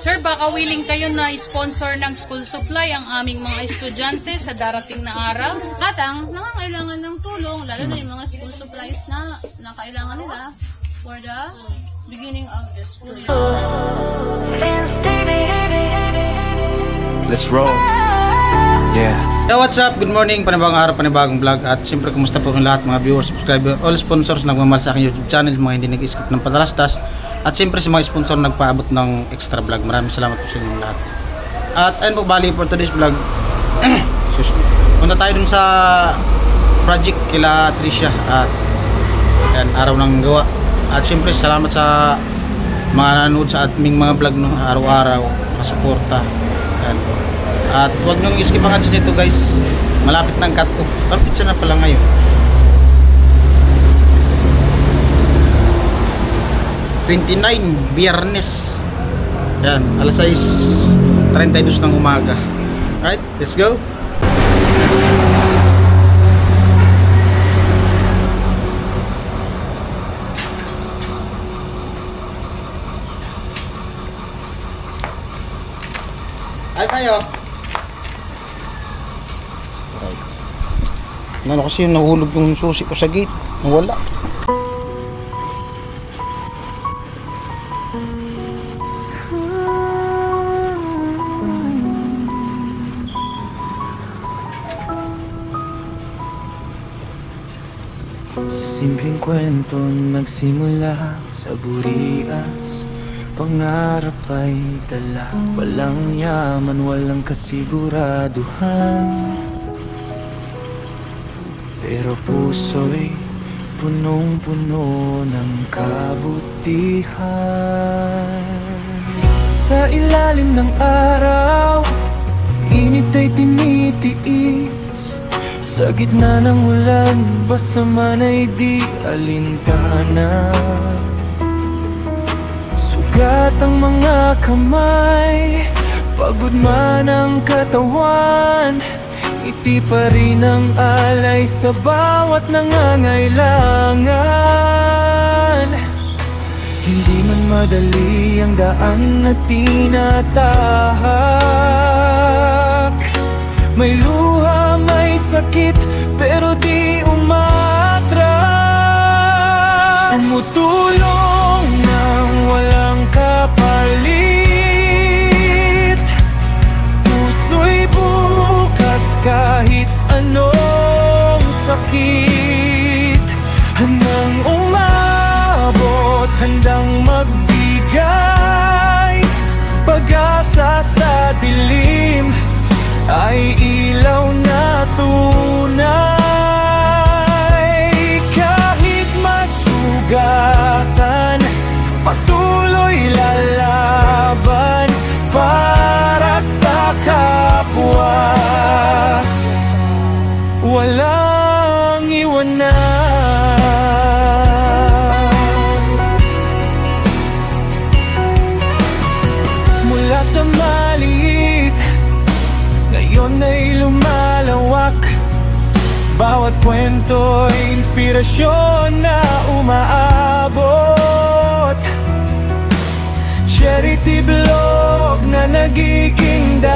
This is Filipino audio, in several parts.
Sir, baka willing kayo na sponsor ng school supply ang aming mga estudyante sa darating na araw? Batang, nangangailangan ng tulong, lalo na yung mga school supplies na kailangan nila for the beginning of the school. Let's roll. Yeah. Yo, what's up? Good morning, panibagong araw, panibagong vlog. At siyempre, kumusta po ang lahat mga viewers, subscriber, all sponsors na nagmamahal sa aking YouTube channel, mga hindi nag-skip ng padalastas. At siyempre sa mga sponsor nagpaabot ng extra vlog. Maraming salamat po sa inyong lahat. At ayun po, bali for today's vlog. Punta tayo dun sa project kila Tricia. At yan, araw ng gawa. At siyempre, salamat sa mga nanonood sa ating mga vlog no, araw-araw, nakasuporta. Yan. At huwag nyo i-skip ang ads nito guys. Malapit na ang cut ko. Pizza na pala ngayon. 29 Biyernes. Yan, alas 6:32 ng umaga. Alright, let's go. Ay tayo. Alright. Ano kasi yung nahulog yung susi ko sa gate. Nawala. Sa simpleng kwento nagsimula sa burias. Pangarap ay dala, walang yaman, walang kasiguraduhan. Pero puso'y punong-puno ng kabutihan. Sa ilalim ng araw, init ay tinitiis. Sa gitna ng ulan, basta man ay di alintana. Sugat ang mga kamay, pagod man ang katawan, ngiti pa rin ang alay sa bawat nangangailangan. Hindi man madali ang daan na tinatahak. May luha, may sakit, pero di umatras. Tumutulong nang walang kapalit. Puso'y bukas kahit anong sakit. Handang umabot, handang magbigay. Pag-asa sa dilim ay ilaw na tunay. Kahit masugatan, patuloy lalaban para sa kapwa. Walang iwanan. Mula sa maliit, ngayon ay lumalawak. Bawat kwento'y inspirasyon na umaabot. Charity blog na nagiging daan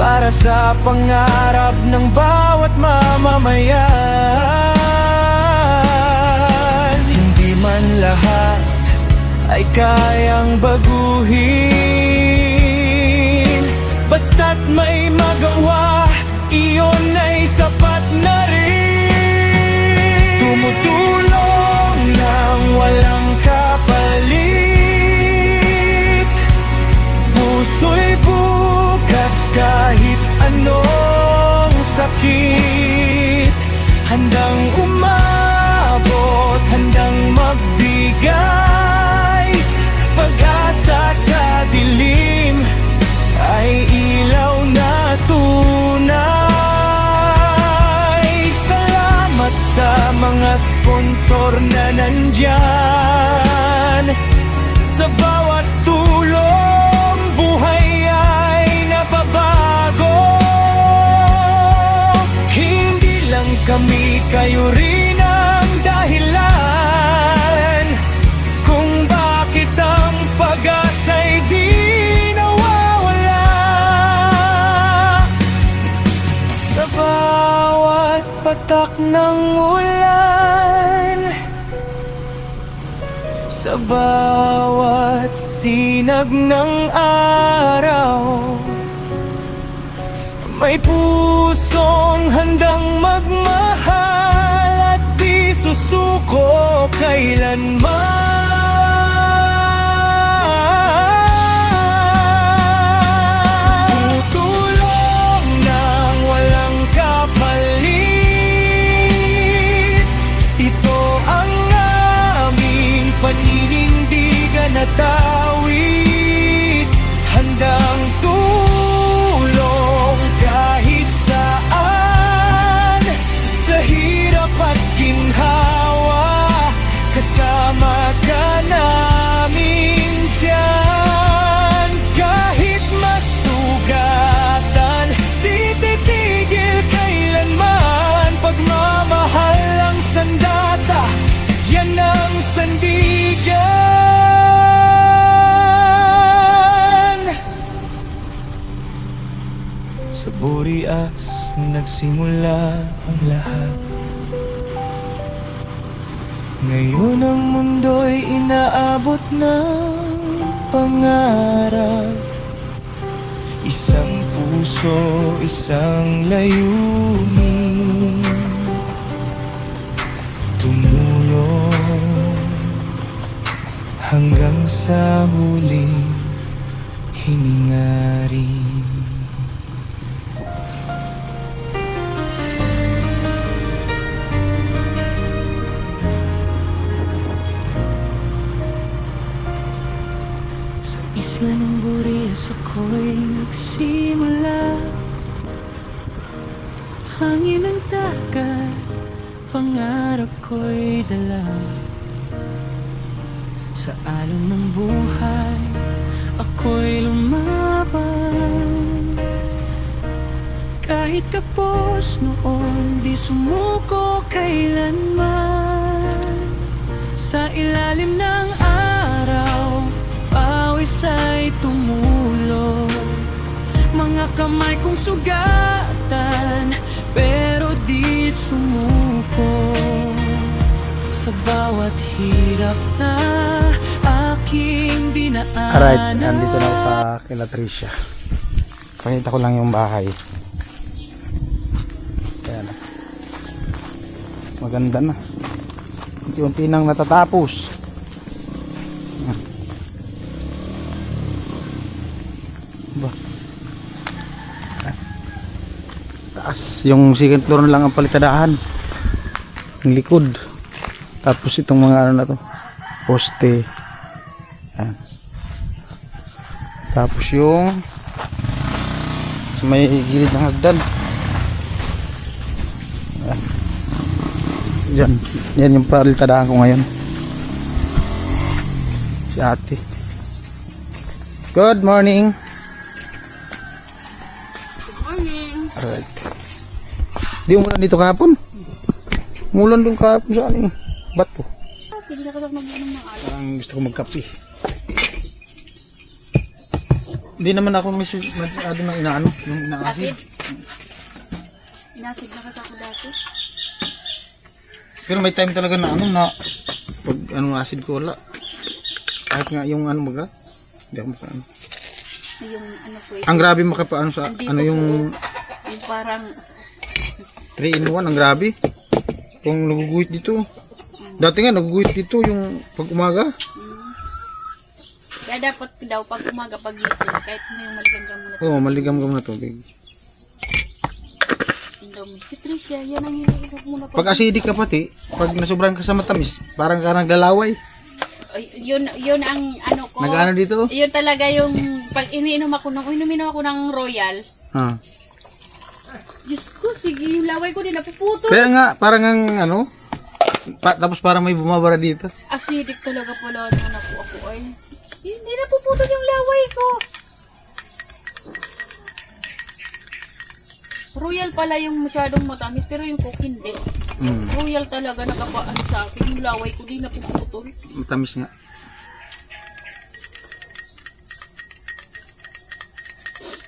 para sa pangarap ng bawat mamamayan. Hindi man lahat ay kayang baguhin, basta't may magawa, iyon ay sapat na rin. Tumutulong nang walang kapalit. Puso'y bukas kahit anong sakit. Handang umabot, handang magbigay. Pag-asa sa dilim ay ilaw na tunay. Salamat sa mga sponsor na nandyan. Sa bawat tulong, buhay ay nababago. Hindi lang kami, kayo rin ang dahilan kung bakit ng ulan, sa bawat sinag ng araw, may pusong handang magmahal at di susuko kailanman. Tutulong ng walang kapalit, ito ang aming paninindigan at awit. Handang tulong kahit saan, sa hirap at ginhawa, kasama ka namin dyan. Kahit masugatan, di titigil kailanman. Pagmamahal ang sandata, yan ang sandigan. Sa Burias nagsimula ang lahat. Ngayon ang mundo'y inaabot ng pangarap. Isang puso, isang layunin, tumulong hanggang sa huling hininga rin. Sa isla ng Burias ako'y nagsimula. Hangin ng dagat, pangarap ko'y dala. Sa alon ng buhay, ako'y lumaban. Kahit kapos noon, di sumuko kailanman. Sa ilalim ng araw, pawis ay tumulo. Mga kamay kong sugatan, pero di sumuko. Sa bawat hirap na aking dinaanan. Alright, nandito na ako sa kila Tricia. Pakita ko lang yung bahay. Ayan na. Maganda na. Unti-unti nang natatapos. Ba? Taas. Yung second floor na lang ang palitadahan. Yung likod. Tapos itong mga ano na to. Poste. Ayan. Tapos yung sa may gilid ng hagdan. Ayan. Yan. Yan yung palitadahan ko ngayon. Si ate. Good morning. Alright. Di umulan dito kahapon. Umulan doon kahapon sa aling bato. Parang gusto ko magkape. Hindi naman ako masyado ng inaano, yung inaasid. Inasid na kasi ako dati. Pero may time talaga na ano na pag anong acid ko wala. Kahit nga yung ano maga. Hindi ako makaano. Yung ano po Ang grabe makapaano sa andito ano yung yung parang 3 in 1, ang grabe. Kung naguguhit dito. Dati nga naguguhit dito yung pag umaga. kaya dapat daw pag umaga pagising kahit may maligam muna. Oo, maligam na tubig. Si Tricia, yan ang iniisip muna Pag acidic ka pati, pag nasobrahan ka sa matamis, parang ka naglalaway. yun ang ano ko. Nag-ano dito? Yun talaga yung pag iniinom ako ng Royal. Ah. Diyos ko, sige, yung laway ko din napuputol. Kaya nga, parang ang ano, tapos parang may bumabara dito. Acidic talaga pala naman ako ay. Hindi napuputol yung laway ko. Royal pala yung masyadong matamis, pero yung Coke hindi. Royal talaga nakapaano sa akin. Yung laway ko din napuputol. Matamis nga.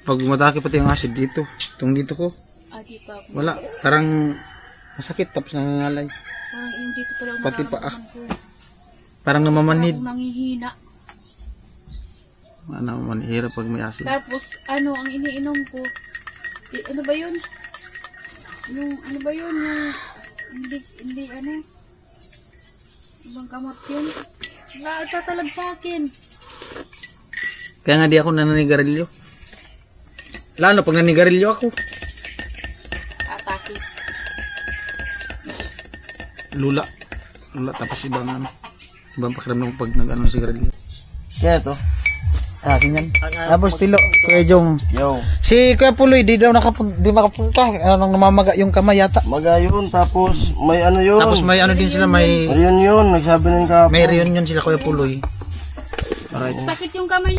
Pag matake pati ang acid dito, itong dito ko, Dito ako. wala. Parang Masakit tapos nangangalay. Parang yung dito pala Pati paa. nararamdaman ko. Parang namamanhid. Parang nanghihina. Ano man, hirap pag may asin. Tapos, ano, ang iniinom ko, ano ba yun? Yung, ano ba yun? Yung, hindi, ano? Ibang kamot yun. Nagtatalag sa akin. Kaya nga di ako naninigarilyo. Lalo pag naninigarilyo ako. Atake. Lula. Lula tapos ibang ano. Ibang pakiramdam pag nag-ano ng sigarilyo. Kaya to. Akin yan. Tapos tilo. Kuya Jong. Yo, Si Kuya Puloy di makapunta. Anong namamaga yung kamay yata. magayon tapos may ano yun. Tapos may ano din sila, may Reunion, nagsabi ng kapwa. may reunion sila Kuya Puloy. Alright. Sakit yung kamay.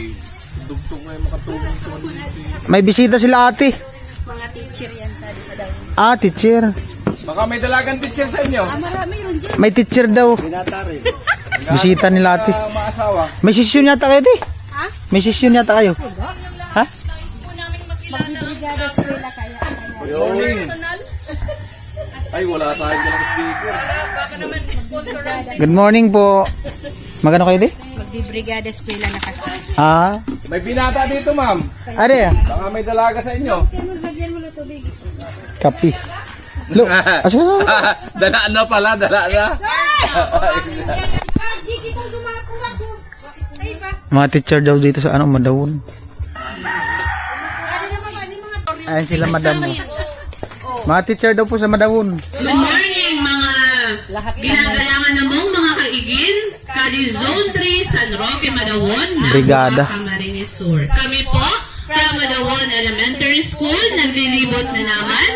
May bisita sila ate. Mga teacher yan sa daw. Ah, teacher. Baka may dalagang teacher sa inyo. Marami yun dyan. May teacher daw. Bisita nila ate. Maasawa. May session yata kayo di? Ha? May session yata kayo? Ha? Morning. Ay, wala tayong dalang speaker. Good morning po. Magano kayo di? Magdi-brigada eskwela na kasi. Ah, May binata dito, ma'am. are Baka may dalaga sa inyo. kapi. Lo, asa Dala na pala, dala na. mga teacher daw dito sa ano, Madawon. Ayun sila madam. Mga teacher daw po sa Madawon. Good morning mga ginagalangan namong mga kaigin, Kadi Zone 3, San Roque, Madawon, Brigada. Camarines Sur. Kami po from Madawon Elementary School, naglilibot na naman.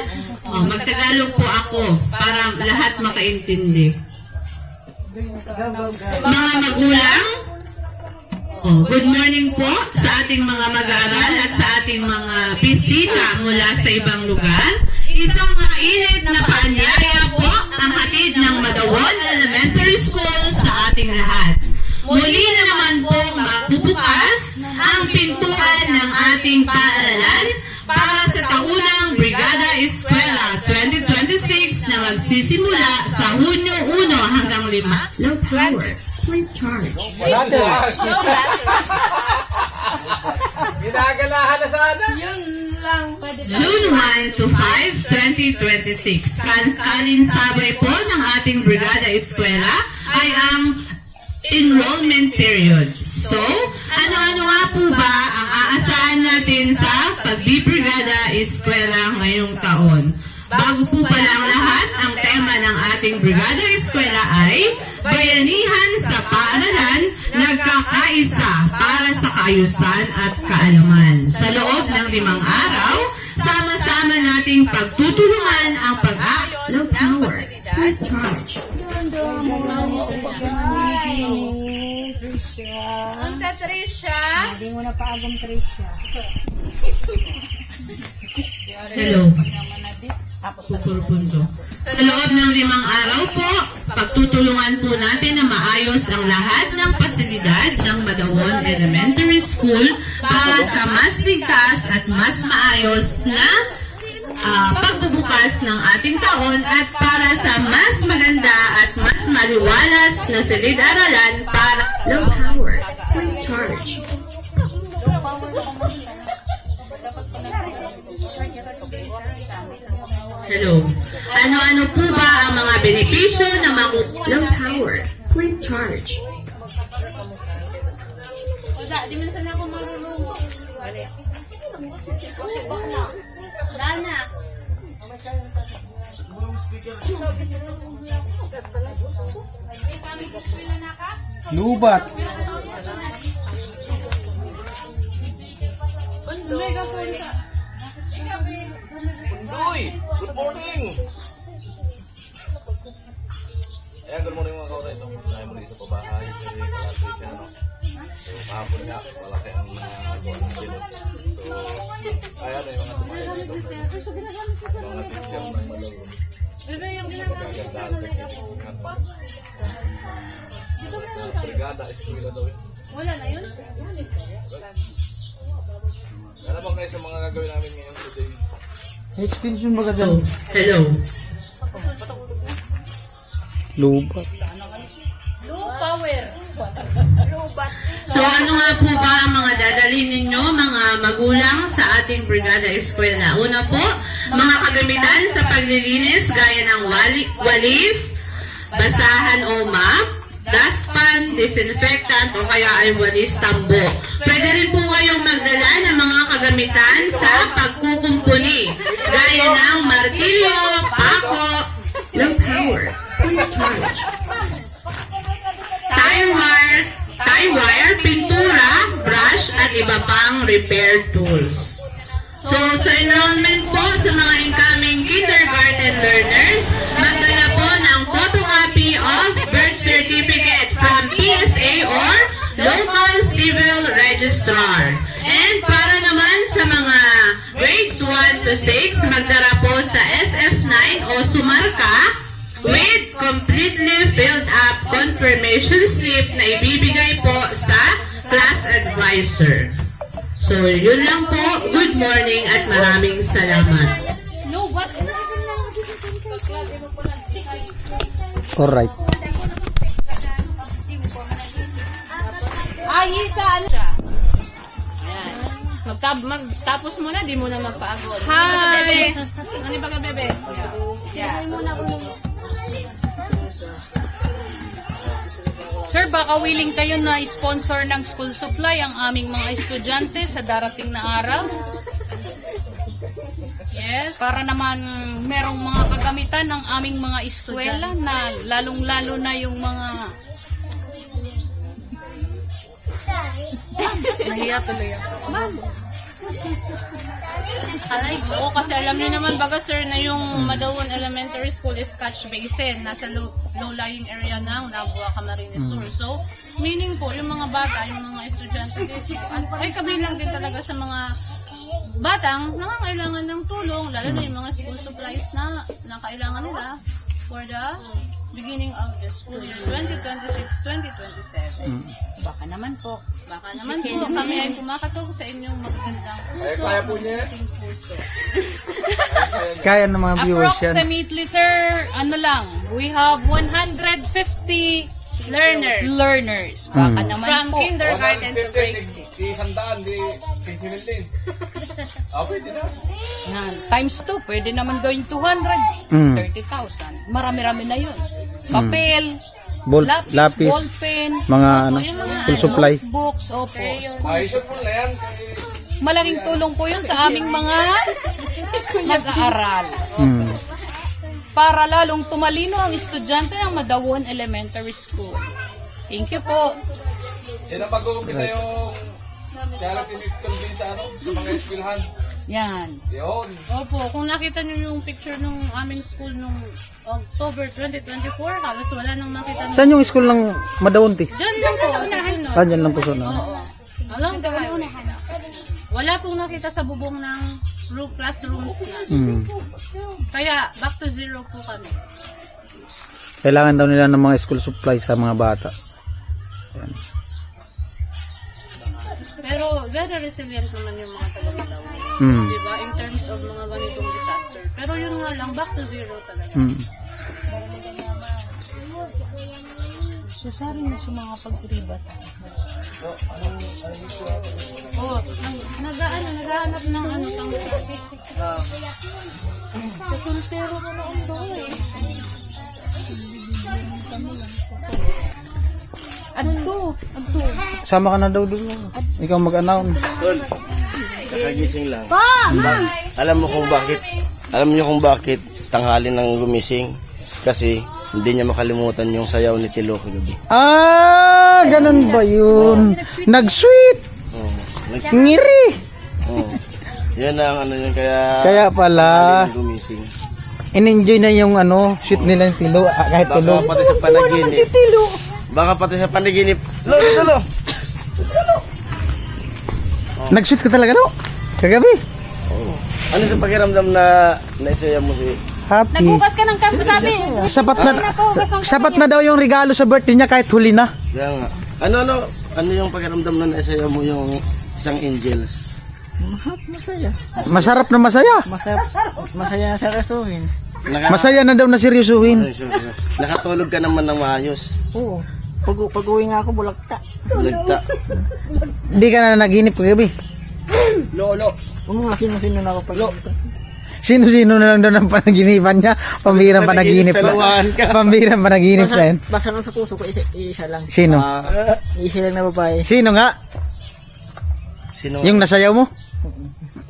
Magtagalog po ako para lahat makaintindi. Mga magulang, good morning po sa ating mga mag-aaral at sa ating mga bisita mula sa ibang lugar. Isang mainit na paanyaya po ang hatid ng Madawon Elementary School sa ating lahat. Muli na naman po magbubukas ang pintuan ng ating paaralan para sa taunang Brigada Eskwela 2026 na magsisimula sa Hunyo 1 hanggang 5. Low power, free charge. Ginagalahan na sana. June 1 to 5, 2026. Kalinsabay po ng ating Brigada Eskwela ay ang enrollment period. So, ano-ano nga po ba ang aasahan natin sa pagbibrigada eskwela ngayong taon? Bago po pala ang lahat, ang tema ng ating Brigada Eskwela ay Bayanihan sa Paaralan, Nagkakaisa para sa Kaayusan at Kaalaman. Sa loob ng 5 araw, sama-sama nating pagtutulungan ang pag-low power, full charge. Unta Trisha. Hindi mo na paagong Trisha. Hello. Pupurpundo. Sa loob ng 5 araw po, pagtutulungan po natin na maayos ang lahat ng pasilidad ng Madawon Elementary School para sa mas ligtas at mas maayos na pagbubukas ng ating taon at para sa mas maganda at mas maliwalas na silid-aralan para low power, free charge. Hello. Ano-ano po ba ang mga benepisyo ng low power, free charge? Wala, di man sana ako marunong. Dana. Lubat. Megaphone ka. Uy, good morning. Ayan, good morning mga kausay. Ito, tayo muli sa pabahay. Kasi kalatoy siya, no? So, kahapon nga, malaki ang nagawa ng silot. So, ayan, may mga tumayo dito. Mga teacher ng Madawon. Pagkagandahan sa kitingan pa. Brigada, eskwela daw yun. Wala na yun? Ano ba kayo sa mga gagawin namin ngayon today? Extension ba ka Hello. Lubat. Low power. So ano nga po ba ang mga dadalhin ninyo mga magulang sa ating Brigada Eskwela? Una po, mga kagamitan sa paglilinis gaya ng walis, basahan o mop, dustpan, disinfectant o kaya ay walis tambo. Pwede rin po kayong magdala ng mga kagamitan sa pagkukumpuni gaya ng martilyo, pako, low power, tie wire, pintura, brush, at iba pang repair tools. So, sa enrollment po sa mga incoming kindergarten learners, magdala po ng photocopy of birth certificate from PSA or local civil registrar. And para naman sa mga grades 1 to 6, magdala po sa SF9 o Sumarka with completely filled up confirmation slip na ibibigay po sa class advisor. So, yun lang po. Good morning at maraming salamat. No, what? Alright. Ay, isa, ano siya? Ayan. Magtapos mo na, di mo na magpaagol. Hi! Ano ba ka, bebe? Yeah. Sir, baka willing kayo na sponsor ng school supply ang aming mga estudyante sa darating na araw? Yes, para naman merong mga kagamitan ng aming mga eskwela na lalong-lalo na yung mga... Nahiya tuloy ako. Ma'am. Oo, kasi alam niyo naman baga sir na yung Madawan Elementary School is catch basin. Nasa low-lying area ng Nabua, Camarines Sur. So, meaning po, yung mga bata, yung mga estudyante dito, ay kabilang din talaga sa mga batang nangangailangan ng tulong, lalo na yung mga school supplies na kailangan nila for the beginning of the school year 2026-2027. Baka naman po. Baka naman po, kami ay kumakatog sa inyong magagandang puso. Kaya po niya. Puso. Kaya ng mga viewers yan. Approximately, sir, ano lang, we have 150 learners. Baka naman From po. kindergarten to grade 6. Isandaan, di 17. Pwede na. Yan. Times 2, pwede naman gawing 200. 30,000. Marami-rami na yun. Papel, lapis, ballpen, mga ano, yung school supply. Books, opo. Ayos po na yan. Malaking tulong po yun sa aming mga mag-aaral. Para lalong tumalino ang estudyante ng Madawan Elementary School. Thank you po. Yan ang pag-uumpisa yung charity system din sa mga eskwelahan. Yan. Yun. Opo, kung nakita nyo yung picture ng aming school nung October 2024, halos wala nang makita nyo. Saan yung school ng Madawan, ti? Diyan lang po, sa sunod. Ah, dyan lang po sa ano. Oo. Along the highway. Wala pong nakita sa bubong ng classrooms na. Kaya, back to zero po kami. Kailangan daw nila ng mga school supply sa mga bata. Pero, very resilient naman yung mga taga-Madawan. Diba? In terms of mga ganitong disaster. Pero yun nga lang, back to zero talaga. Susari mo sa mga pagkribat. Oh, naghahanap ng ano pang sa tulsero ko noon doon. Adto. Sama ka na daw doon. Ikaw mag-announce. Kakagising lang. Alam niyo kung bakit tanghali nang gumising? Kasi hindi niya makalimutan yung sayaw ni Tilo kagabi. Ah, ganun ba yun? Nag-sweet. Ngiri. Yan ang ano yun, Kaya pala, tanghali nang gumising. in-enjoy na yung ano, sweet nila yung Tilo, kahit tulog. Baka pati sa panaginip. Baka pati sa panaginip. Tilo! Nag-sweet ka talaga no? Kagabi. Ano sa pakiramdam na naisaya mo si... Happy. Naghugas ka ng kampo, sabi. Sapat na daw yung regalo sa birthday niya kahit huli na. Kaya nga. Ano yung pakiramdam na naisaya mo yung isang angels? Masarap na masaya. Masaya sa kasuhin. Masaya na daw na seryosuhin. Nakatulog ka naman ng maayos. Oo. Pag-uwi nga ako, bulagta. Lagta. Hindi ka na naginip kagabi. Lolo. Oo nga, sino-sino na ako pag Sino-sino na lang daw ng panaginipan niya. Pambirang panaginip na. Salawahan ka. Pambirang panaginip na yun. Basta lang sa puso ko, isa lang. Sino? Isa lang na babae. Sino nga? Sino? Yung nasayaw mo?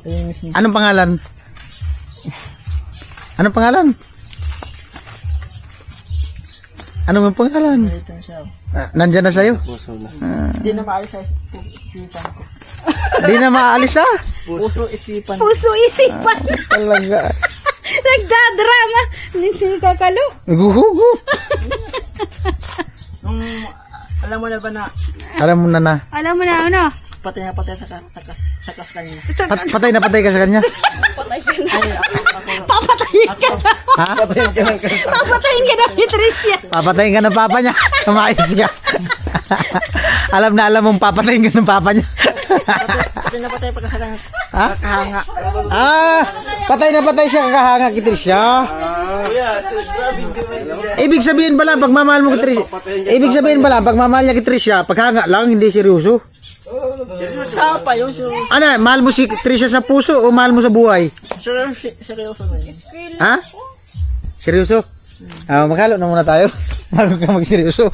Ayun mismo. Anong pangalan? Anong pangalan? Anong pangalan? Ito siya. Nandyan na sa'yo? Puso na. Hindi na maalis sa isipan ko. Di na maalis ah. Puso, isipan. Puso isipan. Talaga. Nagdadrama. Hindi kakalo. Guhugu. Alam mo na ba na Alam mo na. Alam mo na ano? patay na patay sa kanya. Patay na patay ka sa kanya. Papatayin ka. Ha? Papatayin ka na ni Tricia. Papatayin ka ng papa niya. Umayos ka. Alam na alam mong papatayin ka ng papa niya. Patay na patay pagka sa kanya. Ha? Kahanga. Ah, patay na patay siya kakahanga kay Tricia. Ibig sabihin pala pagmamahal mo kay Tricia. Ibig sabihin pala pagmamahal niya kay Tricia, paghanga lang hindi seryoso. Saan pa yun? Ano, mahal mo si Tricia sa puso o mahal mo sa buhay? Seryoso na yun. Ha? Seryoso? Ah, maghalo na muna tayo. Bago ka magseryoso.